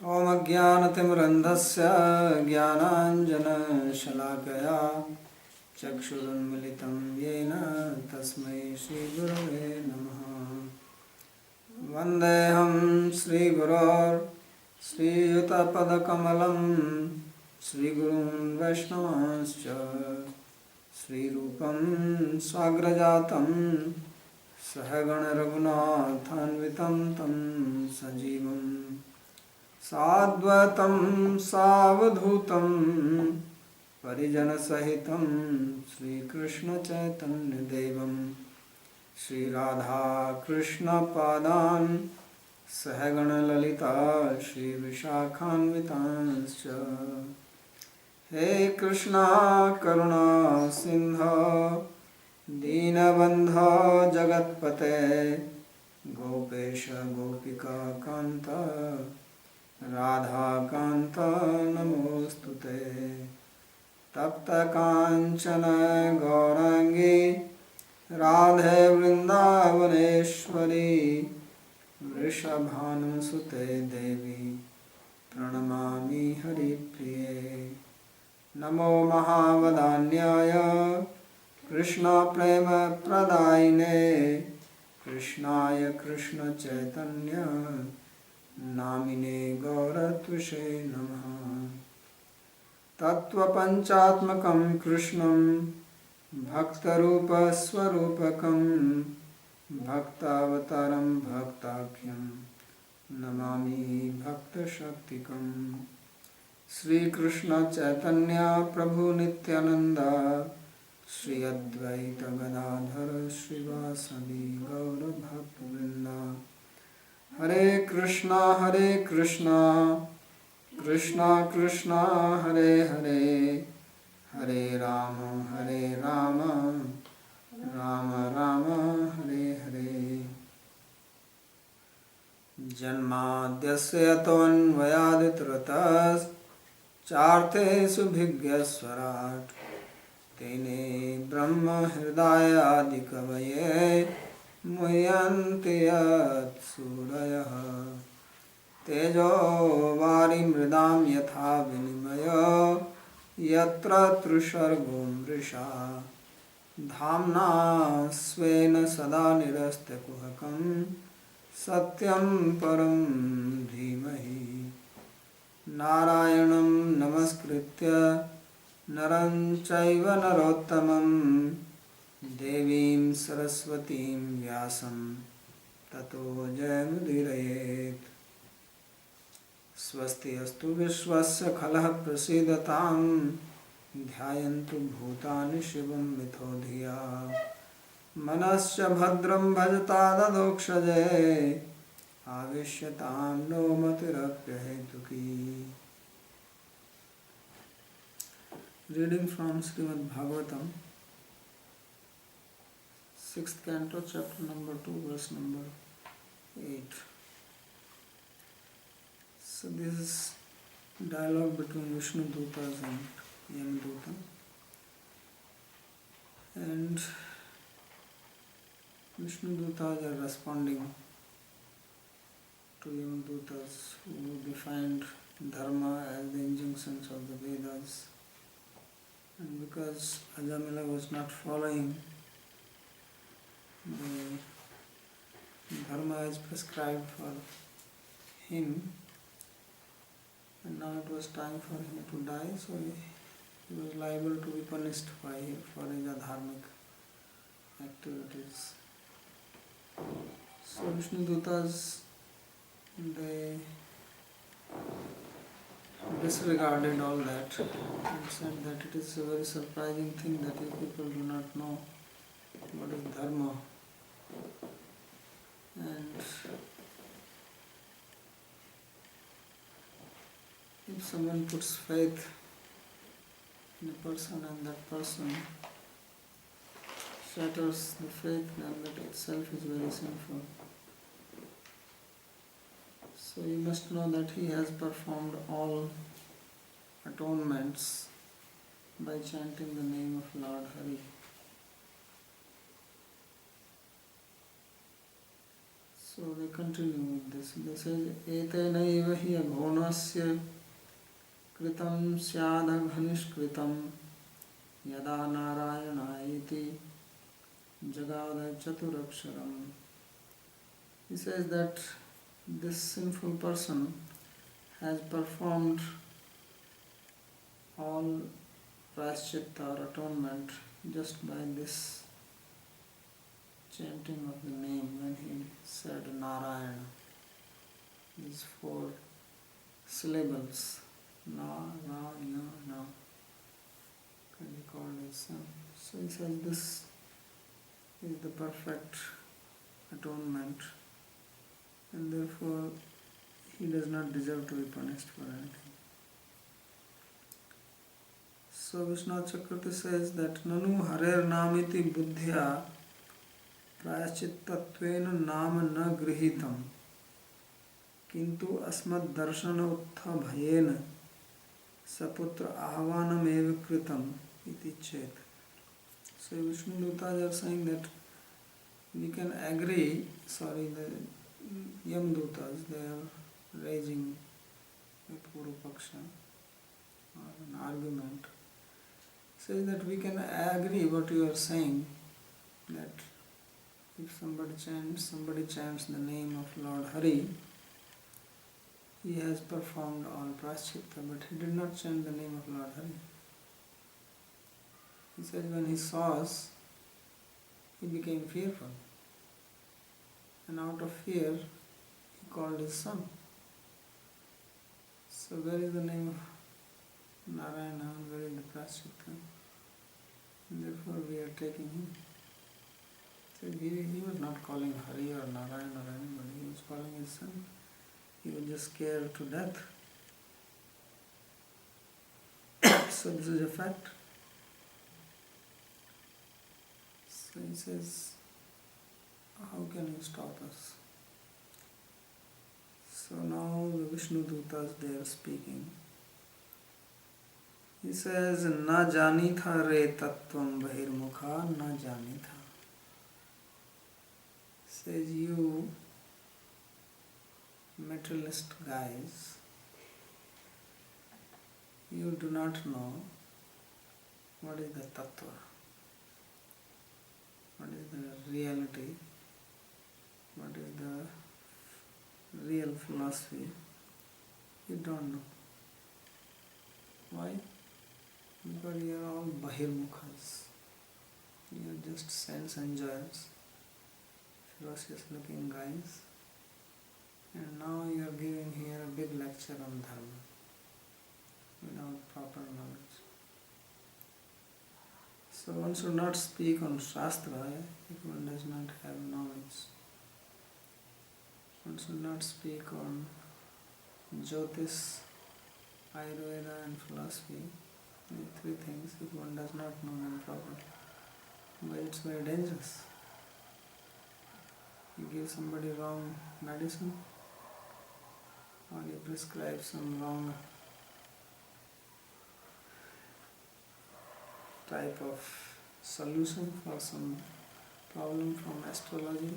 ॐ अज्ञानतिमिरन्धस्य ज्ञानाञ्जनशलाकया चक्षुरुन्मिलितं येन तस्मै श्रीगुरवे नमः। वन्देऽहं श्रीयुतपदकमलं श्रीगुरून् वैष्णवांश्च श्रीरूपं स्वाग्रजातं सहगणरघुनाथान्वितं तं सजीवम् साद्वैतं सावधूतं परिजनसहितं श्रीकृष्णचैतन्यदेवं श्रीराधाकृष्णपादान् सहगणललिता श्रीविशाखान्वितांश्च। हे कृष्णा करुणा सिन्धो दीनबन्धो जगत्पते गोपेश गोपिका कान्त राधाकान्त नमोस्तुते। तप्तकाञ्चन गौराङ्गी राधे वृन्दावनेश्वरी वृषभानुसुते देवी प्रणमामि हरिप्रिये। नमो महावदान्याय कृष्णप्रेमप्रदायिने कृष्णाय कृष्णचैतन्य नामिने गौरत्विषे नमः। तत्त्वपञ्चात्मकं कृष्णं भक्तरूपस्वरूपकं भक्तावतारं भक्ताख्यं नमामि भक्तशक्तिकं। श्रीकृष्ण चैतन्य प्रभु नित्यानंद श्री अद्वैत गदाधर श्रीवासदि गौरभक्तवृंद। हरे कृष्णा कृष्णा कृष्णा हरे हरे हरे राम राम राम हरे हरे। जन्माद्यस्य यतोऽन्वयादितरतश्चार्थेषु भिज्ञस्वराट् तेने ब्रह्म हृदयादिकवये मुह्यन्ति यत्सूरयः। तेजो वारिमृदां यथा विनिमयो यत्र त्रिसर्गो मृषा धाम्ना स्वेन सदा निरस्तकुहकं सत्यं परं धीमहि। नारायणं नमस्कृत्य नरं चैव नरोत्तमं देवीं सरस्वतीं व्यासं ततो जयमुदीरयेत्। स्वस्ति अस्तु विश्वस्य खलः प्रसीदतां ध्यायन्तु भूतानि शिवं मिथो धिया। मनश्च भद्रं भजता ददोक्षजे आविश्यतां no मतिरप्यहेतुकी। Reading from Srimad Bhagavatam, 6th Canto, chapter number 2, verse number 8. So this is dialogue between Vishnu Dutas and Yamaduta. And Vishnu Dutas are responding to Yamadutas who defined Dharma as the injunctions of the Vedas. And because Ajamila was not following the Dharma as prescribed for him, and now it was time for him to die, so he was liable to be punished for his adharmic activities. So Vishnu Dutas, they disregarded all that and said that it is a very surprising thing that you people do not know what is Dharma. And if someone puts faith in a person and that person shatters the faith, then that itself is very sinful. So you must know that he has performed all atonements by chanting the name of Lord Hari. So they continue with this. They say, Etenaiva hi aghonasya kritam syadaghanishkritam yada narayana iti jagada chaturaksharam. He says that this sinful person has performed all prashchitta or atonement just by this chanting of the name when he said Narayana. These 4 syllables, Narayana, can be called as son. So he says this is the perfect atonement, and therefore he does not deserve to be punished for anything. So Vishnu Chakrati says that Nanu Harer Namiti Buddhya Prayachittattvena Nama na Grihitam Kintu Asmad Darshana Uttha Bhayena Saputra Ahvanam Eva Kritam Iti Chet. So Vishnu Dutas are saying that we can agree, the Yamdutas, they are raising a Puru Paksha or an argument. Says that we can agree what you are saying, that if somebody chants the name of Lord Hari, he has performed all prashchitta, but he did not chant the name of Lord Hari. He says when he saw us, he became fearful, and out of fear he called his son. So where is the name of Narayana, where is the prashchitta? And therefore we are taking him. So he was not calling Hari or Narayana or anybody, he was calling his son. He was just scared to death. So this is a fact. So he says, how can you stop us? So now the Vishnu Dutas, they are speaking. He says, Na janitha re tattvam bahirmukha na janitha. Says, you materialist guys, you do not know what is the tattva, what is the reality, what is the real philosophy. You don't know. Why? Because you are all bahirmukhas. You are just sense enjoyers, ferocious looking guys. And now you are giving here a big lecture on dharma without proper knowledge. So one should not speak on Shastra if one does not have knowledge. One should not speak on Jyotish, Ayurveda and philosophy, the 3 things, if one does not know them properly. But it's very dangerous. You give somebody wrong medicine, or you prescribe some wrong type of solution for some problem from astrology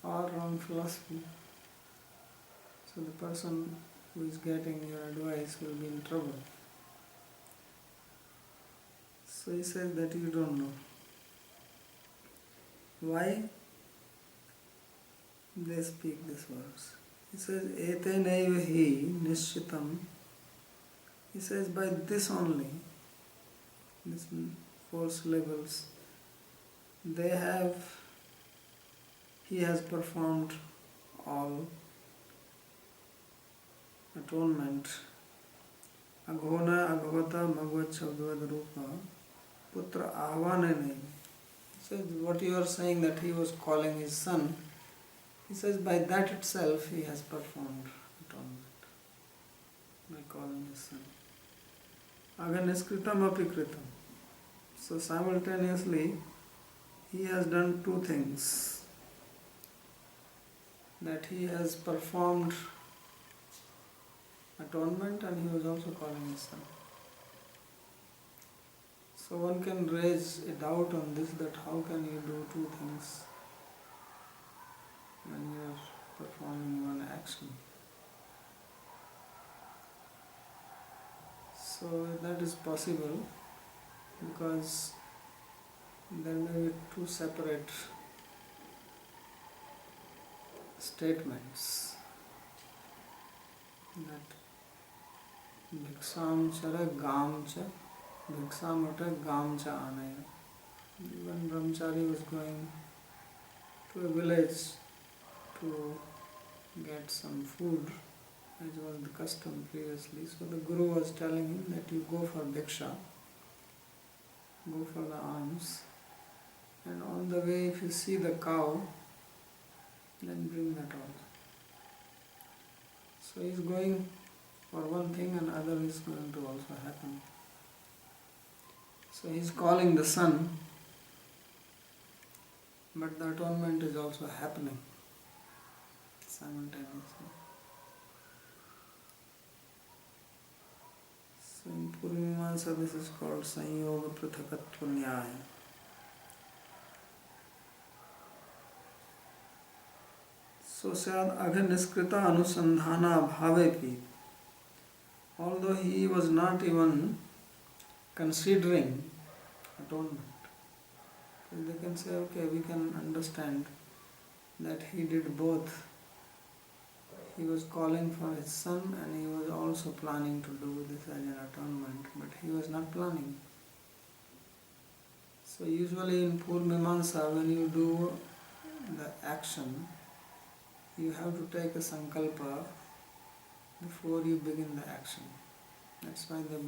or wrong philosophy. So the person who is getting your advice will be in trouble. So he says that you don't know. Why they speak these words? He says, Etenaiva hi nishchitam. He says, by this only, these 4 syllables, he has performed all atonement. Aghona agavata magvat shabdvad rupa putra ahvanane. So what you are saying that he was calling his son, he says by that itself he has performed atonement, by calling his son. Aganiskritam apikritam. So simultaneously he has done 2 things. That he has performed atonement and he was also calling his son. So one can raise a doubt on this, that how can you do 2 things when action. So that is possible because there may be two separate statements that Bhiksham chara gam cha Bhiksham uta gam cha anaya. When Brahmachari was going to a village to get some food, as was the custom previously, so the Guru was telling him that you go for Bhiksha, go for the alms, and on the way if you see the cow, then bring that also. So he is going for one thing and other is going to also happen. So he is calling the sun, but the atonement is also happening simultaneously. So in Purvamimamsa this is called Sanyoga Prithakatva Nyaya. So Syad Agha Niskrita Anusandhana Bhavepi. Although he was not even considering atonement, they can say, okay, we can understand that he did both. He was calling for his son and he was also planning to do this as an atonement, but he was not planning. So usually in Purvamimamsa, when you do the action, you have to take a sankalpa before you begin the action. That's why they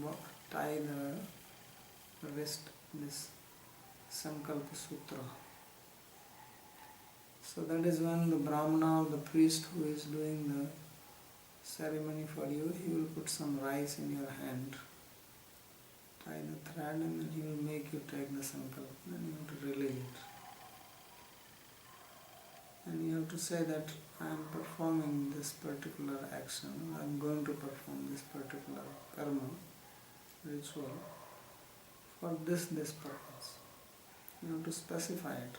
tie the wrist, this sankalpa sutra. So that is when the Brahmana or the priest who is doing the ceremony for you, he will put some rice in your hand, tie the thread, and then he will make you take the sankalpa, and you have to release it. And you have to say that I am performing this particular action, I am going to perform this particular karma, ritual, for this purpose. You have to specify it.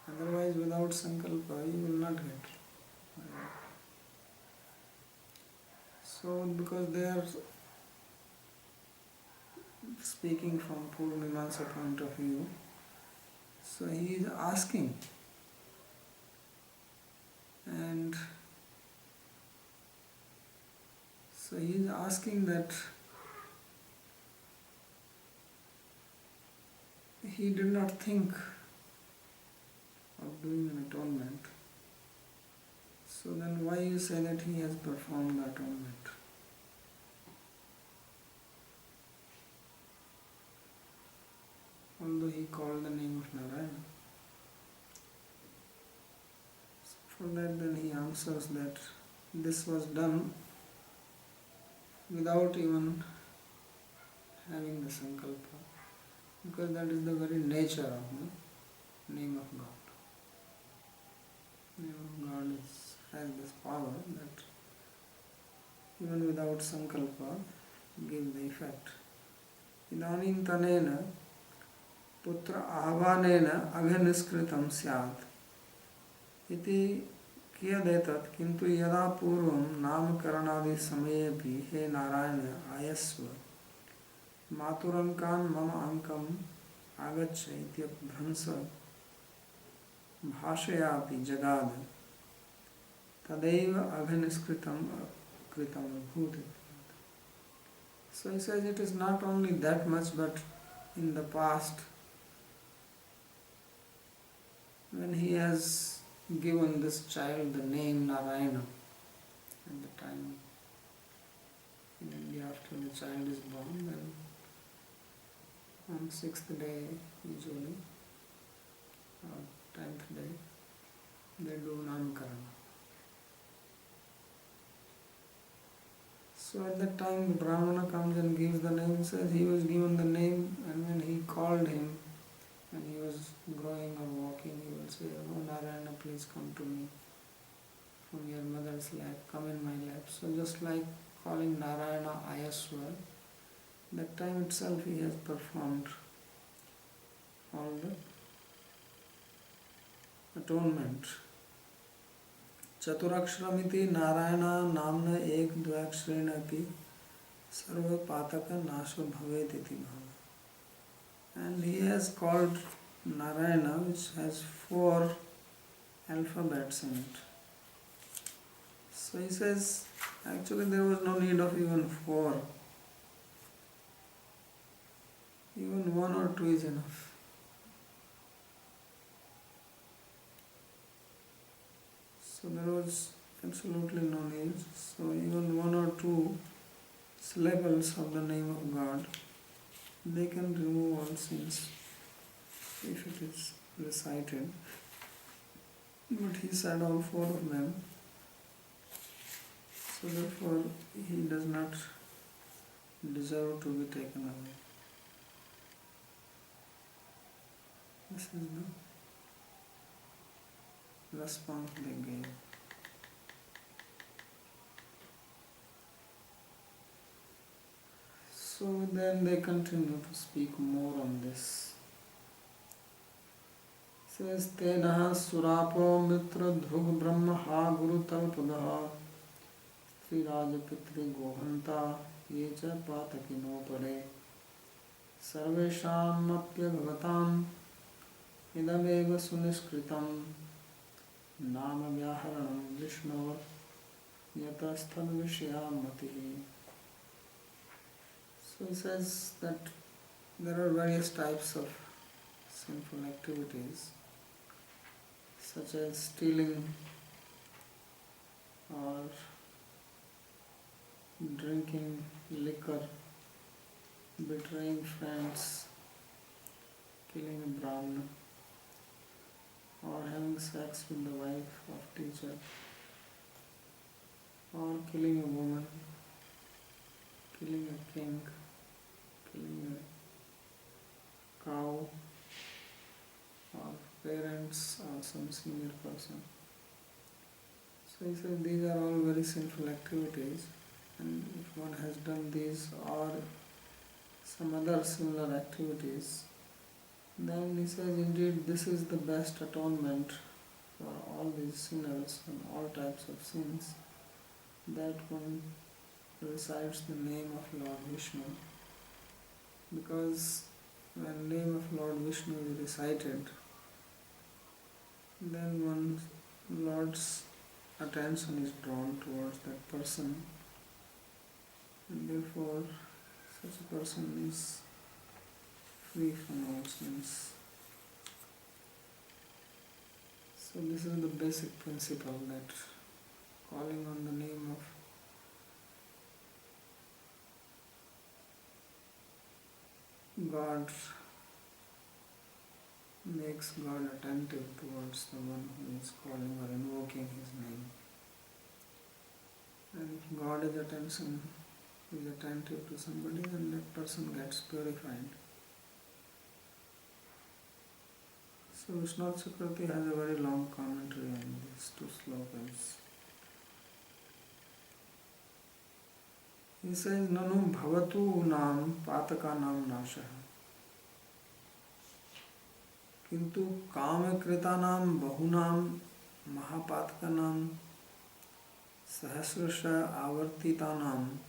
Otherwise, without sankalpa, you will not get. So, because they are speaking from Purvamimamsa point of view, so he is asking. And so he is asking that he did not think of doing an atonement. So then why you say that he has performed the atonement? Although he called the name of Narayana. For that then he answers that this was done without even having the sankalpa, because that is the very nature of the name of God. The name of God has this power that even without sankalpa give the effect. Idanim tanena putra ahvanena aghaniskrtam syat iti kiyadetat kintu yada purvam namakarnadi sameyepi he narayana ayasva maturankan mama ankam agaccha ityabhransa bhashayapi jagad tadeva aghaniskrtam kritam bhuti. So he says it is not only that much, but in the past when he has given this child the name Narayana, at the time in India after the child is born, then on 6th day usually, or 10th day, they do Namakarana. So at that time the Brahmana comes and gives the name, says he was given the name, and when he called him, when he was growing or walking, he will say, "Oh Narayana, please come to me from your mother's lap, come in my lap." So just like calling Narayana Ayaswa, that time itself he has performed all the atonement चतुराक्षरमिति नारायण नामना एक द्व्याक्षरेण अपि सर्व पातक नाशो भवेत् इति भाव. And he has called Narayana, which has 4 alphabets in it. So he says, actually there was no need of even 4. Even 1 or 2 is enough. So there was absolutely no need. So even 1 or 2 syllables of the name of God, they can remove all sins if it is recited. But he said all 4 of them. So therefore he does not deserve to be taken away. This is the response they gave. So then they continue to speak more on this. Says Tenaha Surapo Mitra Dhrug Brahma Ha Guru Talpadaha Sri Rajapitri Gohanta Yecha Patakino Pare Sarvesham Mapya Bhavatam Idameva Sunishkritam Nama Vyaharanam Vishnu Yatasthad Vishayamati. So he says that there are various types of sinful activities, such as stealing or drinking liquor, betraying friends, killing a Brahmana, or having sex with the wife of teacher, or killing a woman, killing a king, killing a cow, or parents, or some senior person. So he said these are all very sinful activities, and if one has done these or some other similar activities, then he says indeed this is the best atonement for all these sinners and all types of sins, that one recites the name of Lord Vishnu. Because when name of Lord Vishnu is recited, then one's Lord's attention is drawn towards that person, and therefore such a person is free from all sins. So this is the basic principle, that calling on the name of God makes God attentive towards the one who is calling or invoking his name. And if God is attentive to somebody, then that person gets purified. So Vishnu Chakravarti has a very long commentary on these 2 slokas. He says, Nanu bhavatu nam pataka nam nasha. Kintu kama krita nam bahunam mahapataka nam sahasrasha avartita nam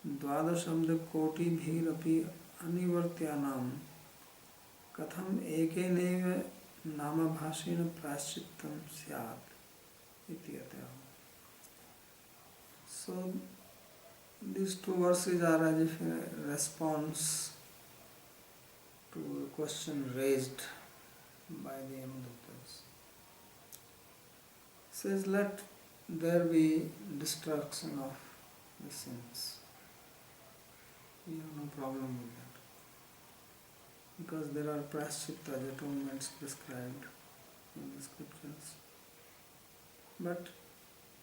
dvadashabda koti bhirapi anivartya nam katham ekeneva namabhashena praschittam syat ityatah. So these 2 verses are as if a response to a question raised by the Yamadutas. It says, let there be destruction of the sins. We have no problem with that, because there are prashchittas, atonements prescribed in the scriptures. But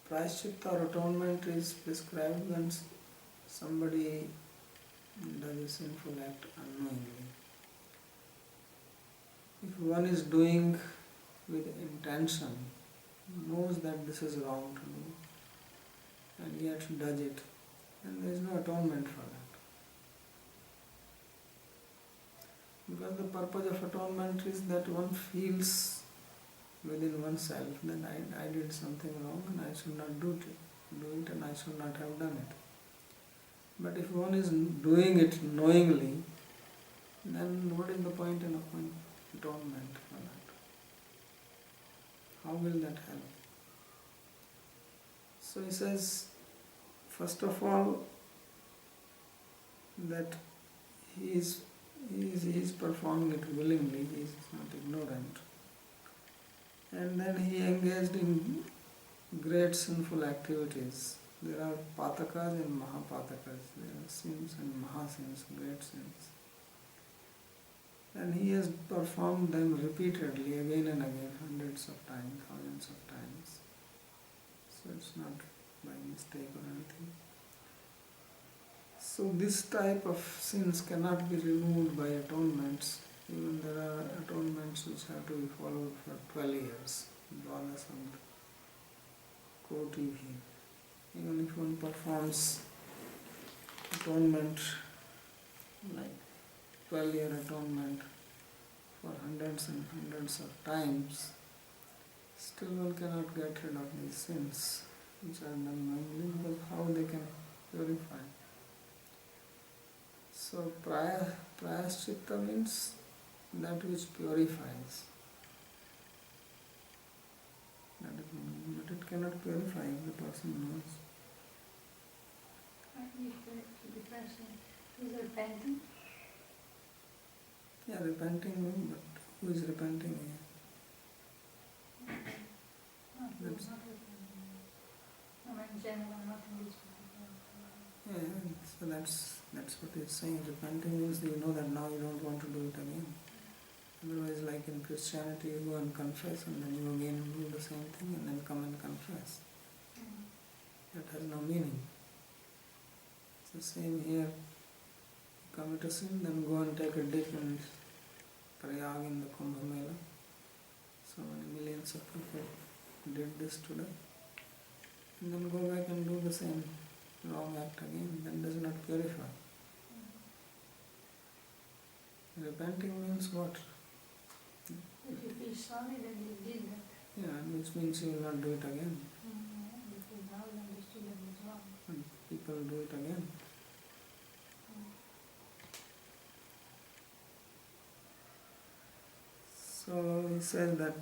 prashchitta or atonement is prescribed when somebody does a sinful act unknowingly. If one is doing with intention, knows that this is wrong to do, and yet does it, then there is no atonement for that. Because the purpose of atonement is that one feels within oneself, then I did something wrong and I should not do it and I should not have done it. But if one is doing it knowingly, then what is the point in atonement for that? How will that help? So he says, first of all, that he is performing it willingly, he is not ignorant. And then he engaged in great sinful activities. There are patakas and mahapatakas. There are sins and mahasins, great sins. And he has performed them repeatedly, again and again, hundreds of times, thousands of times. So it's not by mistake or anything. So this type of sins cannot be removed by atonements. Even there are atonements which have to be followed for 12 years. Dasa, Koti. Even if one performs atonement, like 12-year atonement for hundreds and hundreds of times, still one cannot get rid of these sins which are done knowingly, because how they can purify. So prayaschitta means that which purifies. That is meaning, but it cannot purify if the person knows. If the person is repenting? Yeah, repenting, but who is repenting here? That's, yeah, so that's what he's saying. Repenting means you know that now you don't want to do it again. Otherwise, like in Christianity, you go and confess and then you again do the same thing and then come and confess. That has no meaning. It's the same here. You commit a sin, then go and take a dip in Prayag in the Kumbh Mela. So many millions of people did this today. And then go back and do the same wrong act again. That does not purify. Repenting means what? If you feel sorry that you did that. Yeah, which means you will not do it again. Because now you understood that it was wrong. And people do it again. So he says that.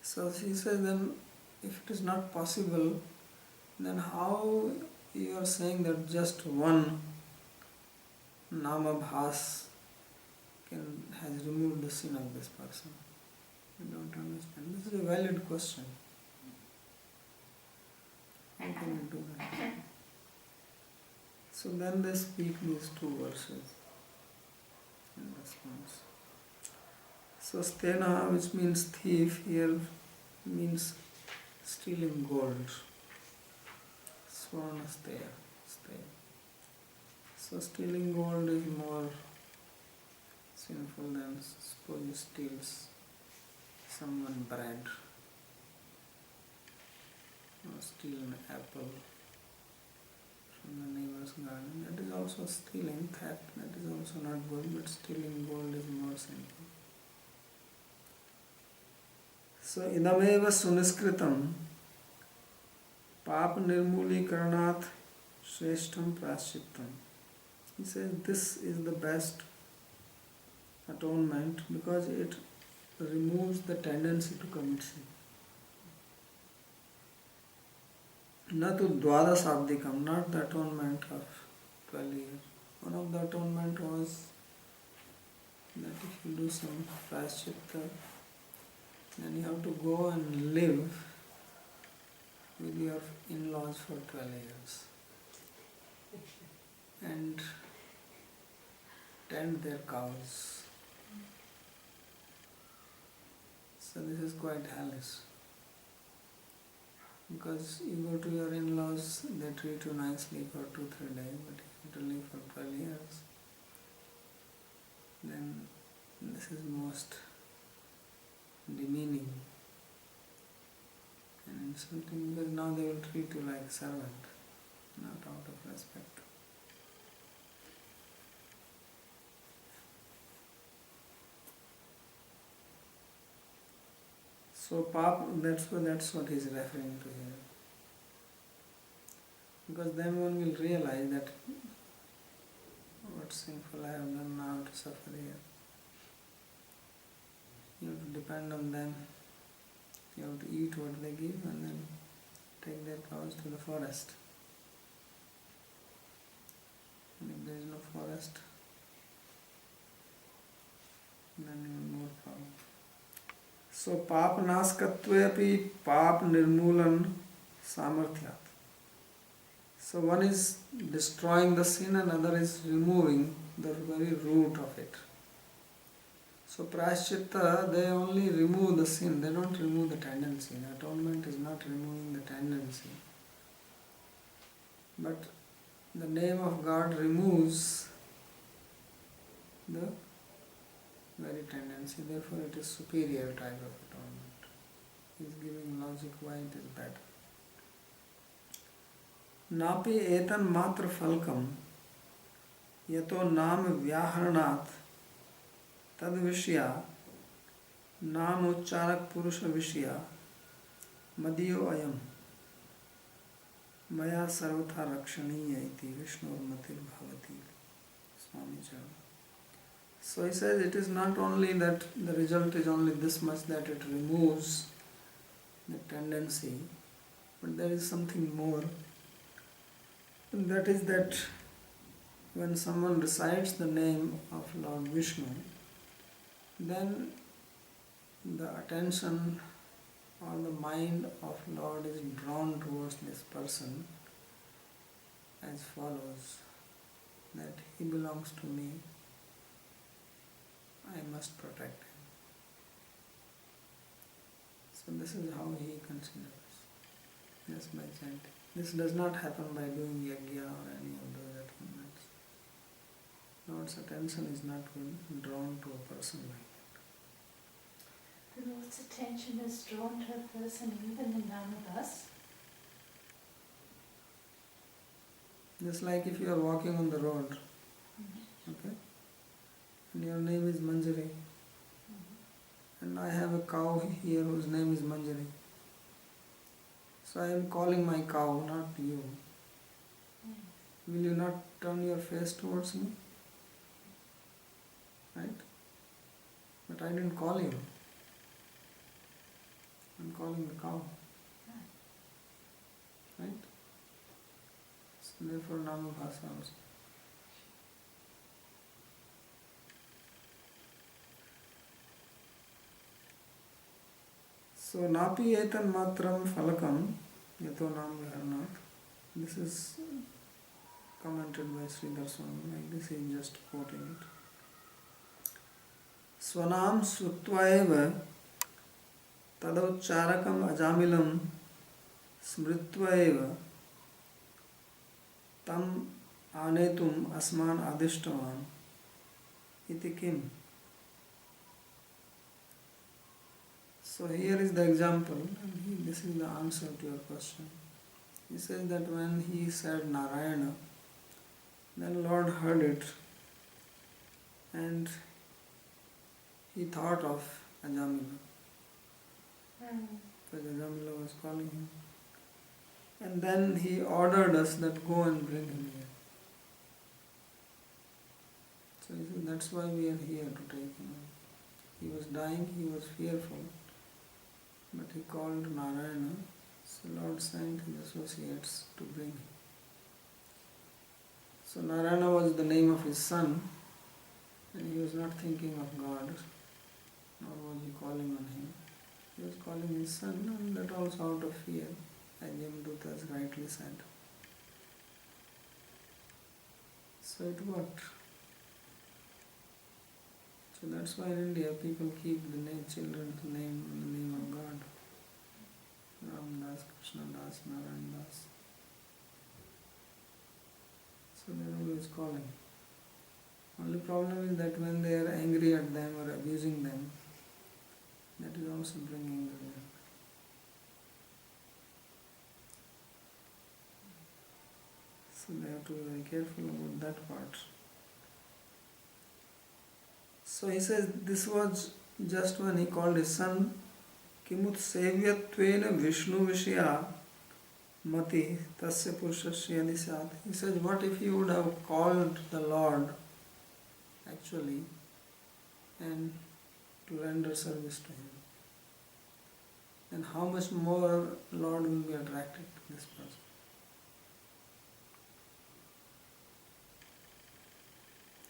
So he says then, if it is not possible, then how you are saying that just one Namabhas has removed the sin of this person? I don't understand. This is a valid question. How can you do that? So then they speak these two verses in response. So stena, which means thief, here means stealing gold. Swarna steya. So stealing gold is more sinful than suppose you steals someone's bread or steal an apple from the neighbor's garden. That is also stealing, theft. That is also not good, but stealing gold is more sinful. So idameva suniskritam pap nirmulikaranat shreshtam prashchittam. He says this is the best atonement because it removes the tendency to commit sin. Natu dvadasabdikam, not the atonement of 12 years. One of the atonement was that if you do some prashchitta, then you have to go and live with your in-laws for 12 years and tend their cows. So this is quite hellish. Because you go to your in-laws, they treat you nicely for 2-3 days, but if you have to live for 12 years, then this is most demeaning and insulting, because now they will treat you like a servant, not out of respect. So that's what he's referring to here. Because then one will realize that what sinful I have done now to suffer here. You have to depend on them. You have to eat what they give and then take their cows to the forest. And if there is no forest, then even more problem. So pap naskatvepi pap nirmulan samarthyat. So one is destroying the sin and another is removing the very root of it. So prashchitta, they only remove the sin, they don't remove the tendency. The atonement is not removing the tendency. But the name of God removes the very tendency, therefore it is superior type of atonement. He is giving logic why it is better. Napi etan matra falkam yato nam vyaharanat tad vishya nam ucharak purusha vishya madhyo ayam maya sarvatha rakshaniya iti Vishnur matir bhavati. Swami Chara. So he says it is not only that the result is only this much, that it removes the tendency, but there is something more. And that is that when someone recites the name of Lord Vishnu, then the attention or the mind of Lord is drawn towards this person as follows, that he belongs to me, I must protect him. So this is how he considers, just by chanting. This does not happen by doing yajna or any of those atonements. Lord's attention is not drawn to a person like that. The Lord's attention is drawn to a person even in Namadas. Just like if you are walking on the road, okay, and your name is Manjari, and I have a cow here whose name is Manjari. So I am calling my cow, not you. Will you not turn your face towards me? Right? But I didn't call you. I'm calling the cow. Right? So therefore Namabhasa also. So napi etan matram falakam yato nam viharnat. This is commented by Sridhar Swami, like this he is just quoting it. Swanam sutvaeva tadaucharakam ajamilam smritvaeva tam anetum asman adishtavan iti kim. So here is the example, and this is the answer to your question. He says that when he said Narayana, then Lord heard it and he thought of Ajamila. Because Ajamila was calling him. And then he ordered us that go and bring him here. So he said that's why we are here, to take him. He was dying, he was fearful. But he called Narayana, so Lord sent his associates to bring him. So Narayana was the name of his son, and he was not thinking of God, nor was he calling on him. He was calling his son, and that also out of fear, as Yamdutta has rightly said. So it worked. So that's why in India people keep the children's name in the name of God. Ram Das, Krishna Das, Narayan Das. So they are always calling. Only problem is that when they are angry at them or abusing them, that is also bringing the result. So they have to be very careful about that part. So he says this was just when he called his son Kimutsevyatvena Vishnu Vishya Mati Tasya Purushasya Yadisat. He says, what if you would have called the Lord actually and to render service to him? Then how much more Lord will be attracted to this person?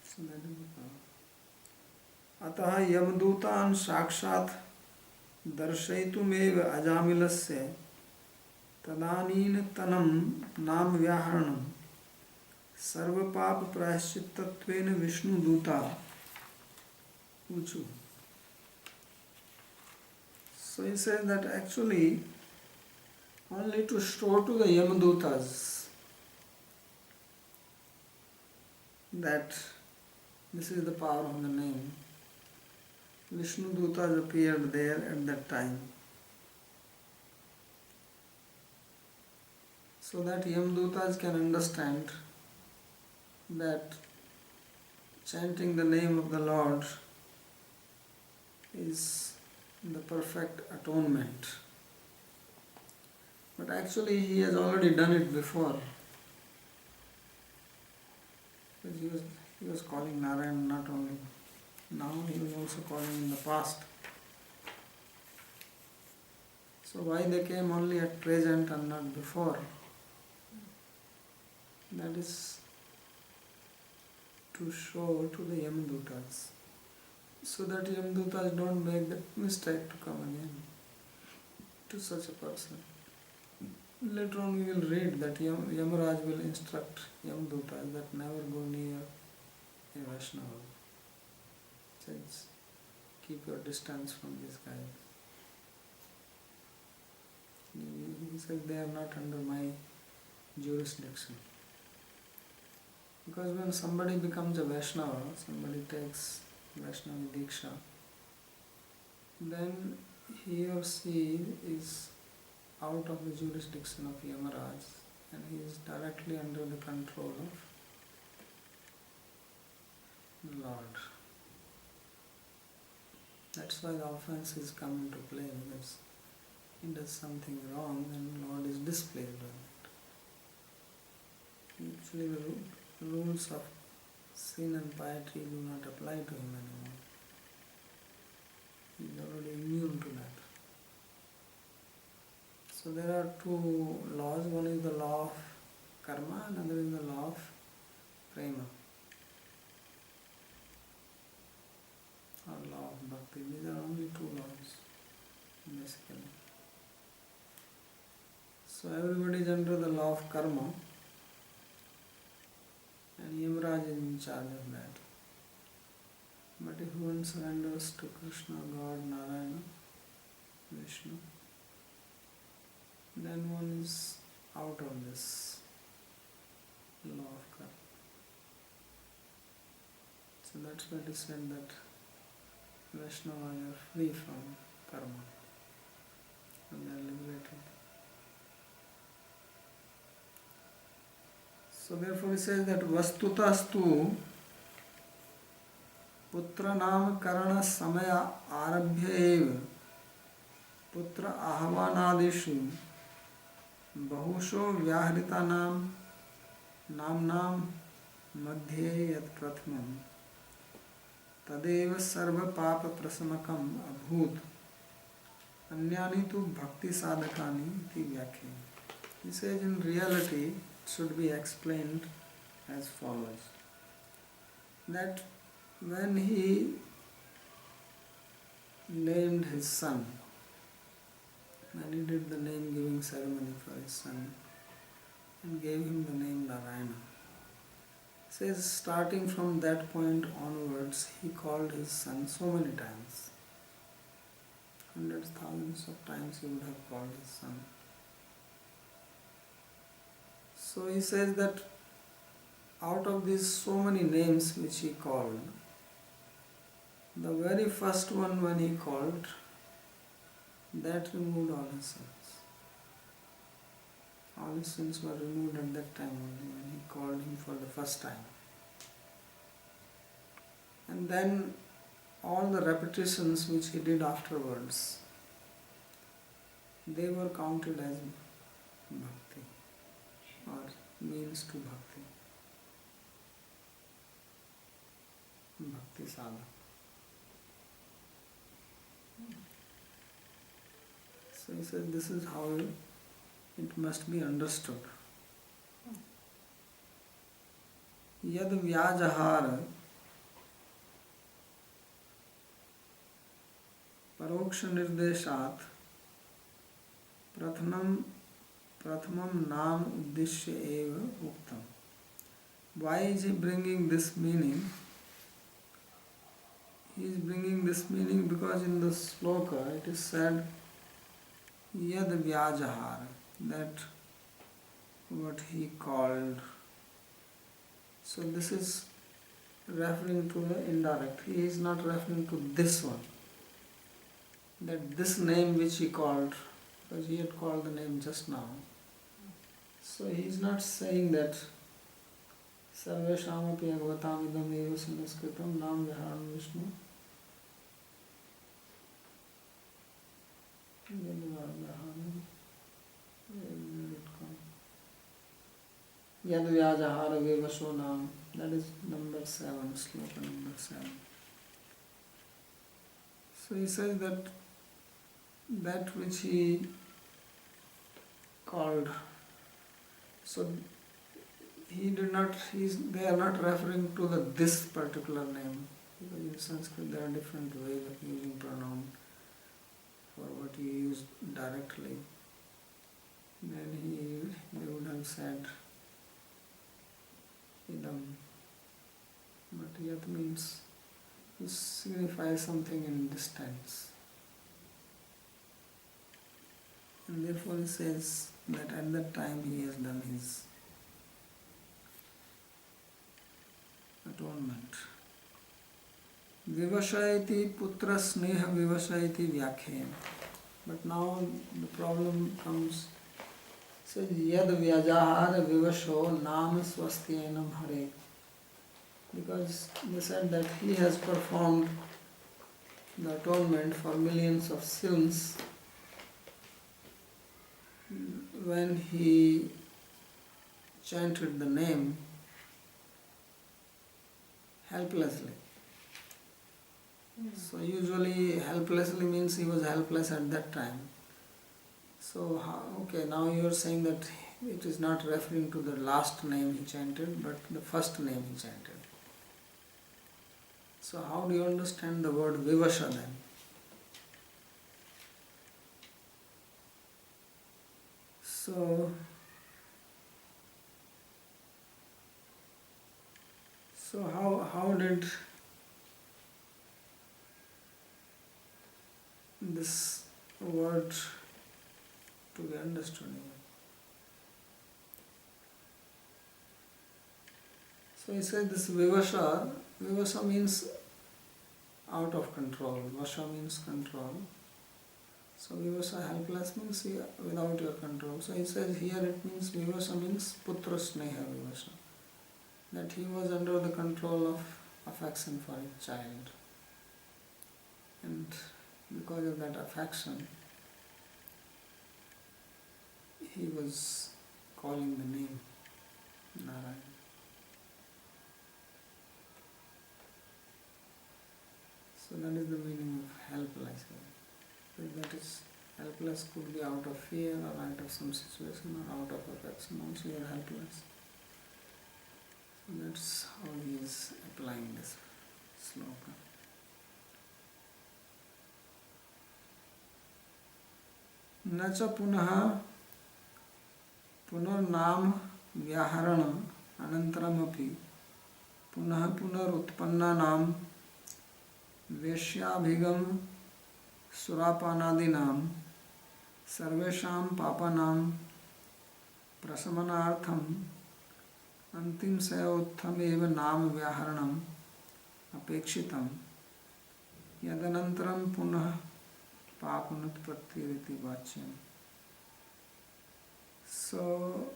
So that is the power. Ataha yamdutan sakshat darshayitumev ajamilasya तदानीन tanam नाम व्याहरणम सर्वपाप प्रायश्चित्तत्वेन विष्णु दूता ऊचु. So he said that actually only to show to the Yamadutas that this is the power of the name, Vishnu Dutas appeared there at that time, so that Yamdutas can understand that chanting the name of the Lord is the perfect atonement. But actually he has already done it before. Because he was calling Narayan not only now, he was also calling in the past. So why they came only at present and not before? That is to show to the Yamadutas, so that Yamadutas don't make that mistake to come again to such a person. Later on we will read that Yamaraj will instruct Yamadutas that never go near a Vaishnava. Says, keep your distance from these guys. He said they are not under my jurisdiction. Because when somebody becomes a Vaishnava, somebody takes Vaishnava Diksha, then he or she is out of the jurisdiction of Yamaraj and he is directly under the control of the Lord. That's why the offenses come into play, because he does something wrong and Lord is displeased with it. Actually the rules of sin and piety do not apply to him anymore. He is already immune to that. So there are two laws. One is the law of karma, another is the law of prema, or law of bhakti. These are only two laws, basically. So everybody is under the law of karma, and Yamaraj is in charge of that. But if one surrenders to Krishna, God, Narayana, Vishnu, then one is out of this law of karma. So that's why it is said that Vaishnavas are free from karma and they are liberated. So therefore he says that Vastutastu Putra Nam Karana Samaya Arabhya Eva Putra Ahvanadishu Bahusho Vyahritanam Namnam Madhye Yat Prathmam Tadeva Sarva Papa Prasamakam Abhut Anyani tu Bhakti Sadhakani iti Vyakhya. He says in reality it should be explained as follows: that when he named his son, when he did the name giving ceremony for his son and gave him the name Narayana, says starting from that point onwards he called his son so many times. Hundreds, thousands of times he would have called his son. So he says that out of these so many names which he called, the very first one when he called, that removed all his sins. All his sins were removed at that time only, when he called him for the first time. And then all the repetitions which he did afterwards, they were counted as bhakti or means to bhakti. Bhakti sadhana. So he says this is how it must be understood. Yad vyajahara paroksha nirdeshat prathamam nam uddishya eva uktam. Why is he bringing this meaning? He is bringing this meaning because in the sloka it is said yad vyajahara, that what he called. So this is referring to the indirect. He is not referring to this one. That this name which he called, because he had called the name just now. So he is not saying that Sarvesham api Bhagavatam idam eva sanaskritam nam viharam Vishnu. Yad vyajahara vivasho nam. That is number 7, sloka number 7. So he says that which he called. So they are not referring to this particular name. Because in Sanskrit there are different ways of using pronoun for what you use directly. Then they would have said idam. But yat means to signify something in distance. And therefore he says that at that time he has done his atonement. Vivashayati putra sneha vivashayati vyakhya. But now the problem comes. Says yad vyajahara vivasho nam swastyenam hare. Because they said that he has performed the atonement for millions of sins when he chanted the name helplessly. So usually helplessly means he was helpless at that time. So now you are saying that it is not referring to the last name he chanted, but the first name he chanted. So how do you understand the word vivasha then? So how did this word to be understood here? So he said this vivasha means out of control. Vasha means control. So vivasa, helpless, means without your control. So he says here it means vivasa means putra sneha vivasa. That he was under the control of affection for his child. And because of that affection, he was calling the name Narayana. So that is the meaning of helpless. That is, helpless could be out of fear or out of some situation or out of affection. Also you are helpless. So that's how he is applying this sloka. Nacha punaha punarnam vyaharana anantaramapi punaha punarutpannanam veshyabhigam surapanadinam sarvesham papanam prasamanartham antim sayottham eva nam vyaharanam apekshitam yadanantaram punah papunatpattiriti vachyam. So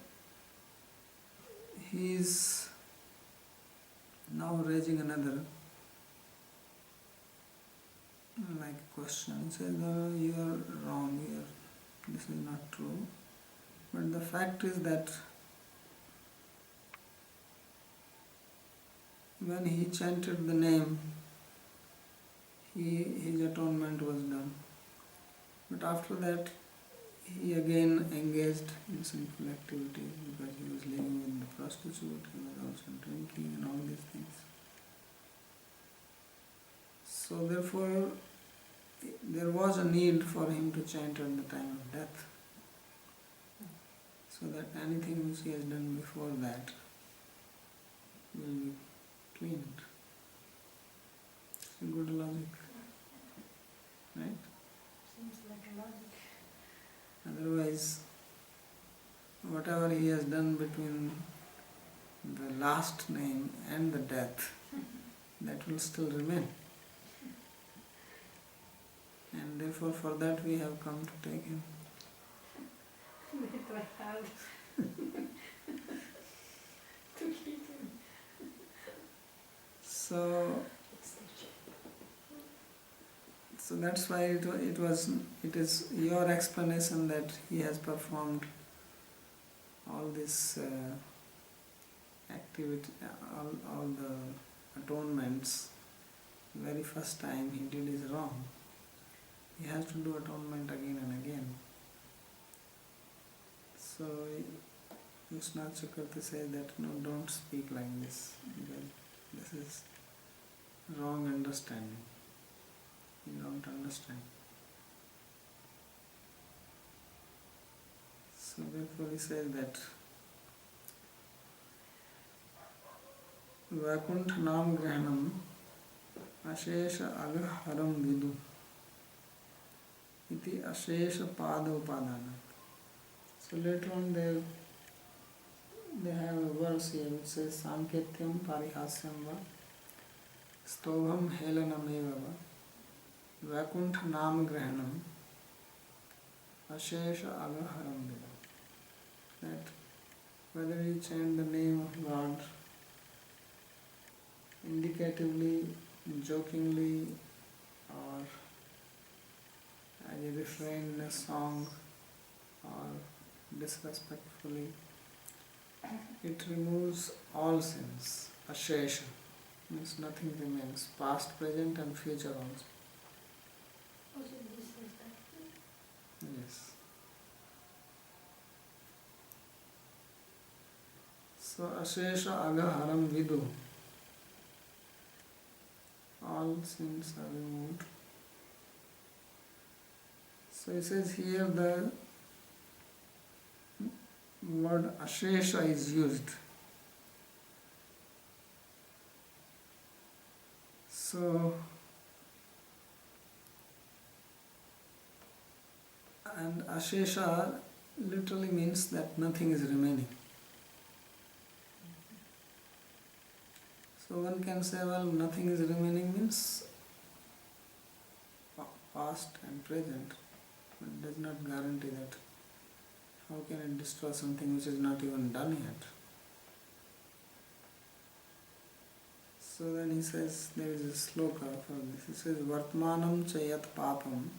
he is now raising another question. He says, no, you are wrong here. this is not true. But the fact is that when he chanted the name, his atonement was done. But after that, he again engaged in sinful activities because he was living with the prostitute, he was also drinking and all these things. So therefore, there was a need for him to chant at the time of death, so that anything which he has done before that will be cleaned. It's a good logic, right? Seems like a logic. Otherwise, whatever he has done between the last name and the death, that will still remain. And therefore for that we have come to take him. That I have to keep him. So that's why it is your explanation that he has performed all this activity, all the atonements. Very first time he did is wrong. He has to do atonement again and again. So Vishnu Chakravarti says that no, don't speak like this, because this is wrong understanding. You don't understand. So therefore he says that Vaikuntha Nam Grahanam Ashesha Agaharam Vidu Iti Ashesha Pada Upadana. So later on they have a verse here which says Sanketyam Parihasyam Va Stobham Helanam Eva Va Vaikuntha Nam Grahanam Ashesha Agaharam Vidu. That whether you chant the name of Lord indicatively, jokingly, or as a refrain in a song, or disrespectfully, it removes all sins. Ashesha means nothing remains, past, present and future also. Was it disrespectful? Yes. So Ashesha Agaharam Vidu, all sins are removed. So it says here the word Ashesha is used. So, and Ashesha literally means that nothing is remaining. So one can say, well, nothing is remaining means past and present, but it does not guarantee that. How can it destroy something which is not even done yet? So then he says, there is a sloka for this. He says, Vartmanam cha yat papam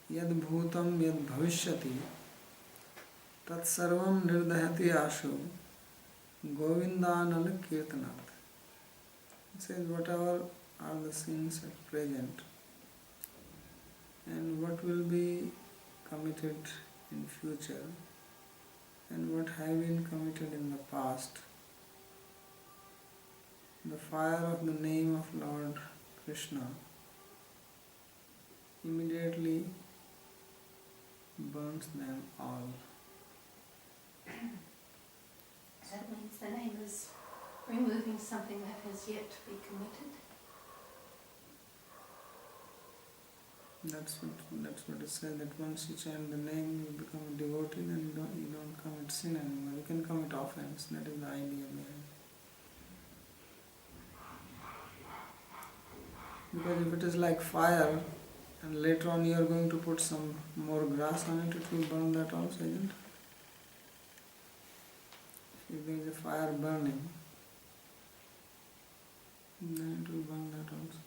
yad bhutam yad bhavishyati tat sarvam nirdahati ashu govindanal kirtanat. He says, whatever are the sins at present and what will be committed in future and what have been committed in the past, the fire of the name of Lord Krishna immediately burns them all. That means the name is removing something that has yet to be committed. That's what it says, that once you chant the name, you become a devotee, then you don't commit sin anymore. You can commit offense. That is the idea behind. Because if it is like fire, and later on you are going to put some more grass on it, it will burn that also, isn't it? If there is a fire burning, then it will burn that also.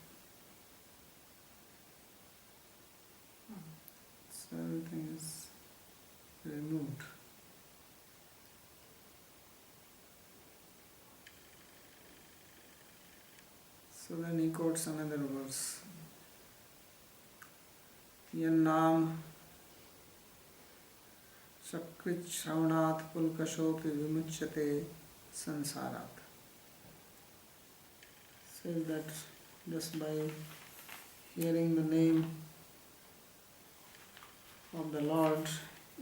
So everything is removed. So then he quotes another verse. Yannam Sakrit Shravanat Pulkashopi Vimuchyate Sansarat. Says that just by hearing the name of the Lord,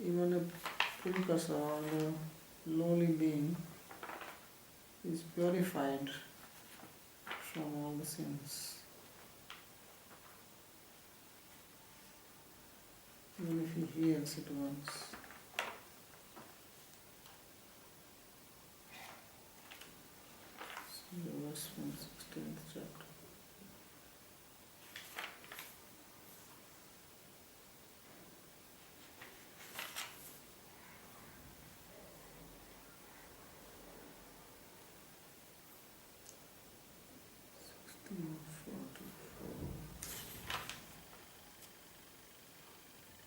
even a Pulkasa or a lowly being is purified from all the sins. Even if he hears it once. So the verse from 16th chapter.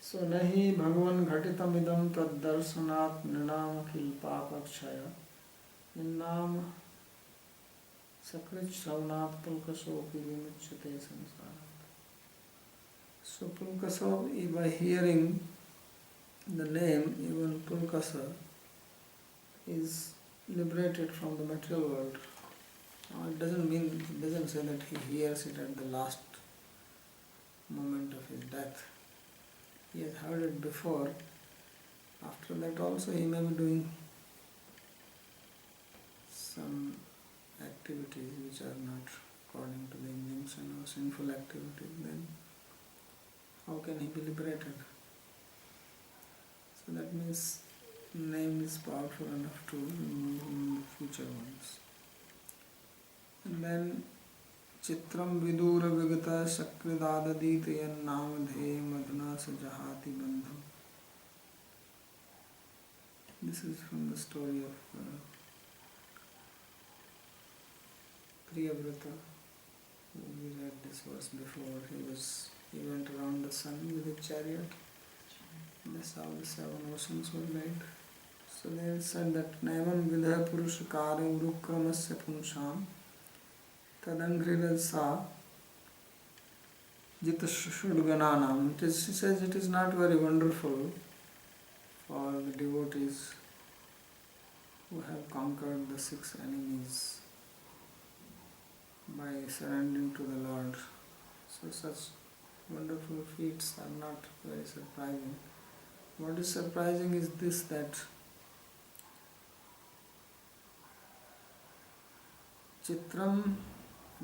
So nahi bhagavan ghatitam idam tad darshanat nrinam akhil papakshaya innam sakrit shravanat pulkasopi vimuchyate samsarat. So pulkasa, by hearing the name, even pulkasa is liberated from the material world. Now it doesn't say that he hears it at the last moment of his death. He has heard it before. After that also he may be doing some activities which are not according to the injunction or sinful activities. Then how can he be liberated? So that means name is powerful enough to remove future ones. And then Chitram vidura vigata sakridadadita yan namadhe madhuna sajahati bandham. This is from the story of Priyavrata. We read this verse before. He went around the sun with a chariot. That's how the 7 oceans were made. So they said that Naivam vidha purushakara urukramasya punsham Tadangridasa Jita Shudgananam. He says it is not very wonderful for the devotees who have conquered the 6 enemies by surrendering to the Lord. So such wonderful feats are not very surprising. What is surprising is this, that Chitram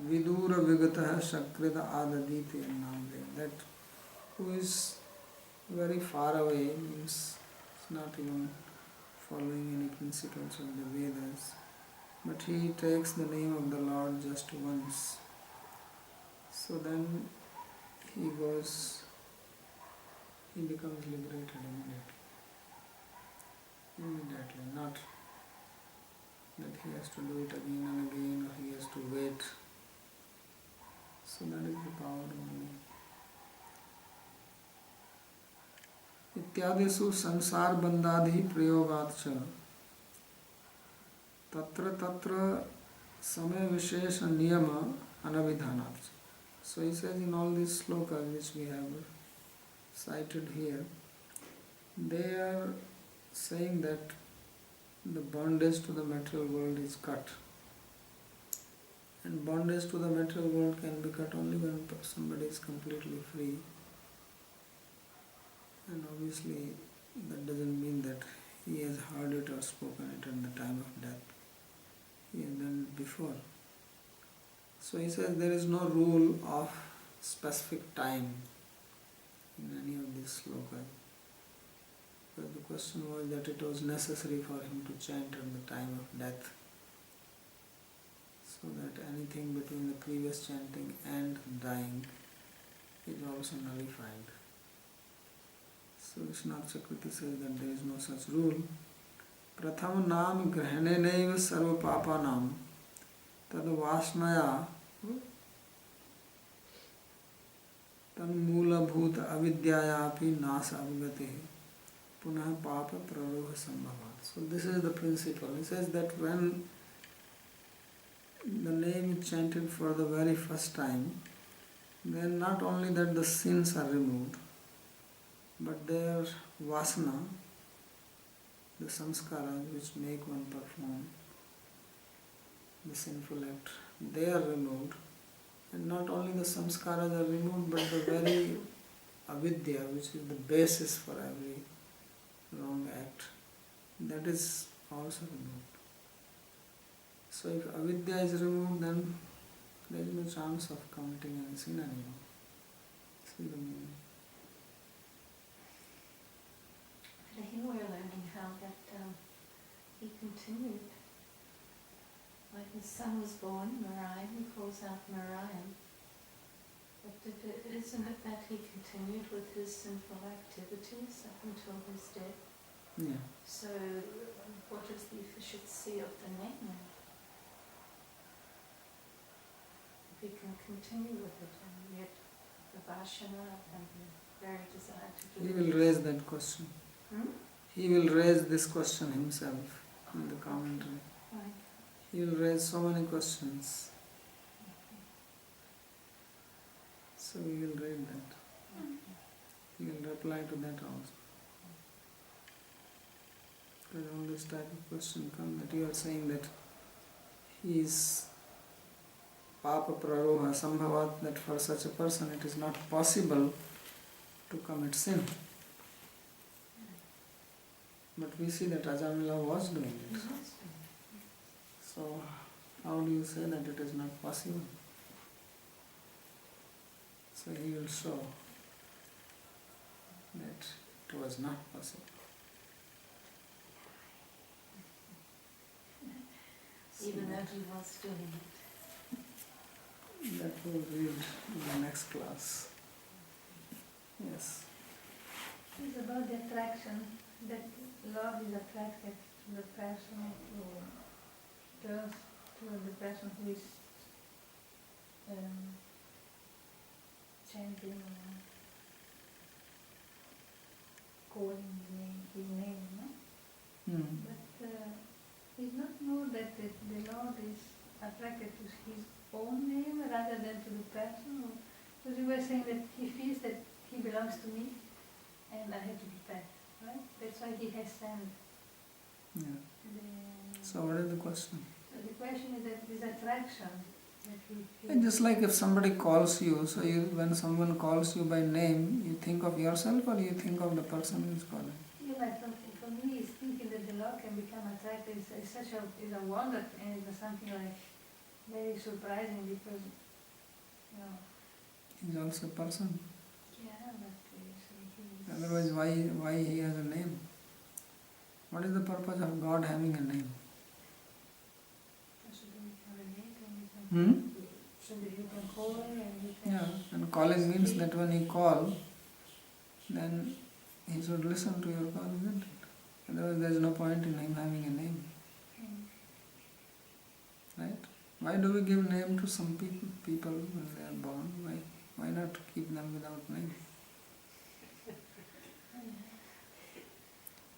Vidura Vigataha Shakrita Adaditi Namde, that who is very far away, means it's not even following any principles of the Vedas, but he takes the name of the Lord just once. So then he becomes liberated immediately, not that he has to do it again and again, or he has to wait. So that is the power of money. Ityadesu sansar bandadhi prayogatcha tatra samay vishesha niyama anavidhanatcha. So he says in all these slokas which we have cited here, they are saying that the bondage to the material world is cut. And bondage to the material world can be cut only when somebody is completely free. And obviously that doesn't mean that he has heard it or spoken it at the time of death. He has done it before. So he says there is no rule of specific time in any of these slokas. But the question was that it was necessary for him to chant at the time of death, so that anything between the previous chanting and dying is also nullified. So Vishnath Chakriti says that there is no such rule. Pratham nam grahanenaiva sarva papanam tad vasnaya Tanmoola avidyayapi nasa avigati punah papa praroha sambhavat. So this is the principle. He says that when the name is chanted for the very first time, then not only that the sins are removed, but their vasana, the samskaras which make one perform the sinful act, they are removed. And not only the samskaras are removed, but the very avidya, which is the basis for every wrong act, that is also removed. So if avidya is removed, then there is no chance of committing any sin anymore. See the meaning. And here we're learning how that he continued. When his son was born, Narayan, he calls out Narayan. But isn't it that he continued with his sinful activities up until his death? Yeah. So what is the efficiency of the name? If he can continue with it and yet the Vashana and the very desire to do He will raise that question. He will raise this question himself in the commentary. Right. He will raise so many questions. So we will read that. He will reply to that also. Because all this type of question comes that you are saying that he is Papa Praroha Sambhavat, that for such a person it is not possible to commit sin. But we see that Ajamila was doing it. So how do you say that it is not possible? So he will show that it was not possible. Even though he was doing it. That we'll read in the next class. Yes. It's about the attraction, that love is attracted to the person who turns to the person who is chanting, calling his name, no? But it's not more that the Lord is attracted to his own name rather than to the person. Because you were saying that he feels that he belongs to me and I have to be that, right? That's why he has sent. Yeah. So what is the question? So the question is that this attraction that he feels. And just like if somebody calls you, so when someone calls you by name, you think of yourself or you think of the person who is calling? Yeah, for me, it's thinking that the Lord can become attracted. It's such a wonder, and it's something like very surprising because, you know. He's also a person. Yeah, but he's. Otherwise, why he has a name? What is the purpose of God having a name? So that you can call and you can. Yeah, and calling means that when you call, then he should listen to your call, isn't it? Otherwise, there is no point in him having a name. Right? Why do we give name to some people when they are born? Why not keep them without name?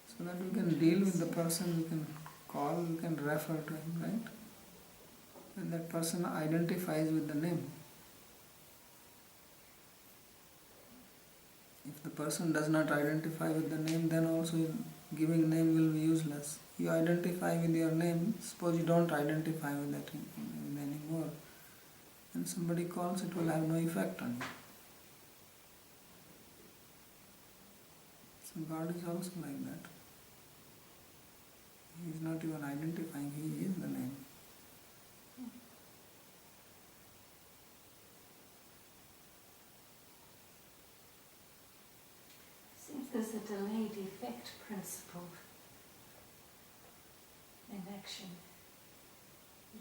So that we can deal with the person, we can call, we can refer to him, right? And that person identifies with the name. If the person does not identify with the name, then also giving name will be useless. You identify with your name, suppose you don't identify with that anymore, and somebody calls, it will have no effect on you. So God is also like that. He is not even identifying, He is the name. Seems there's a delayed effect principle in action.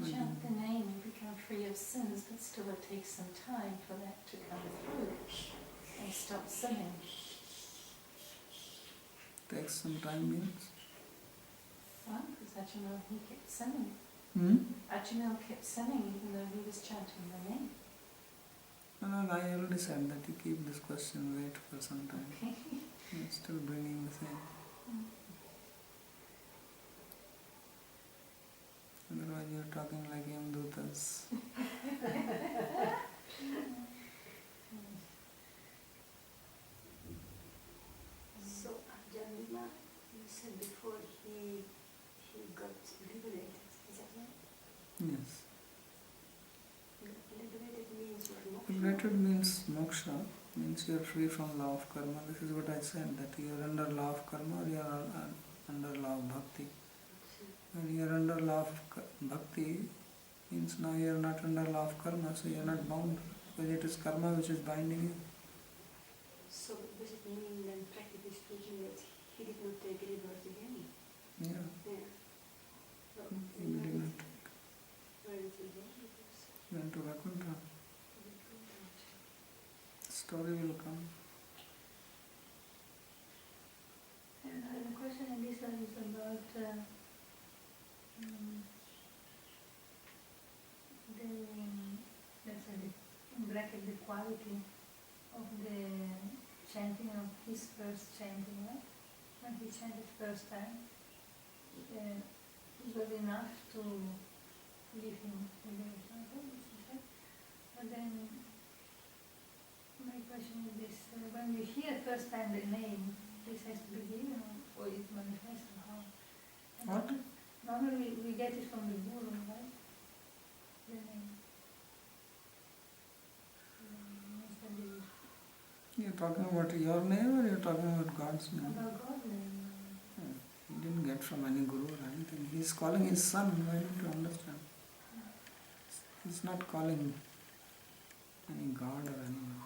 You chant the name and become free of sins, but still it takes some time for that to come through and stop sinning. Takes some time means? Well, because Ajamil, he kept sinning. Ajamil kept sinning even though he was chanting the name. No, I already said that you keep this question, wait for some time. Okay. You're still bringing the same. Otherwise you're talking like Yamdutas. So Abhyamima, you said before he got liberated, is that right? Yes. Liberated means what? Moksha? Liberated means moksha, means you're free from law of karma. This is what I said, that you're under law of karma or you're under law of bhakti. When you're under law of bhakti, means now you're not under law of karma, so you're not bound, because it is karma which is binding you. So does it mean then, practically speaking, that he did not take rebirth again? Yeah. Yeah. Well, He did not. where did he go? Because Went to Vaikuntha. he did not. Story will come. And the question in this one is about let's say, in bracket, the quality of the chanting of his first chanting, right? When he chanted first time, it was enough to leave him in the example. But then my question is this, when we hear first time the name, this has to be given or it manifests somehow. And What? Normally we get it from the Guru, right? The name. You're talking about your name or you're talking about God's name? About God's name. He didn't get from any guru or anything. He's calling his son. Why don't you understand? He's not calling any God or anyone.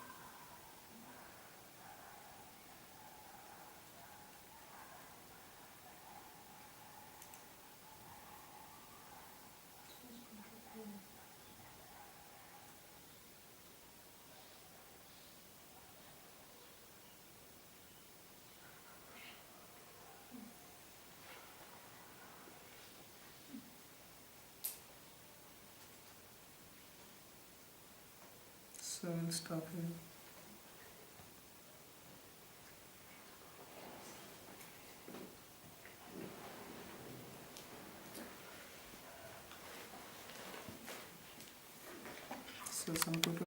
So we'll stop here. So some people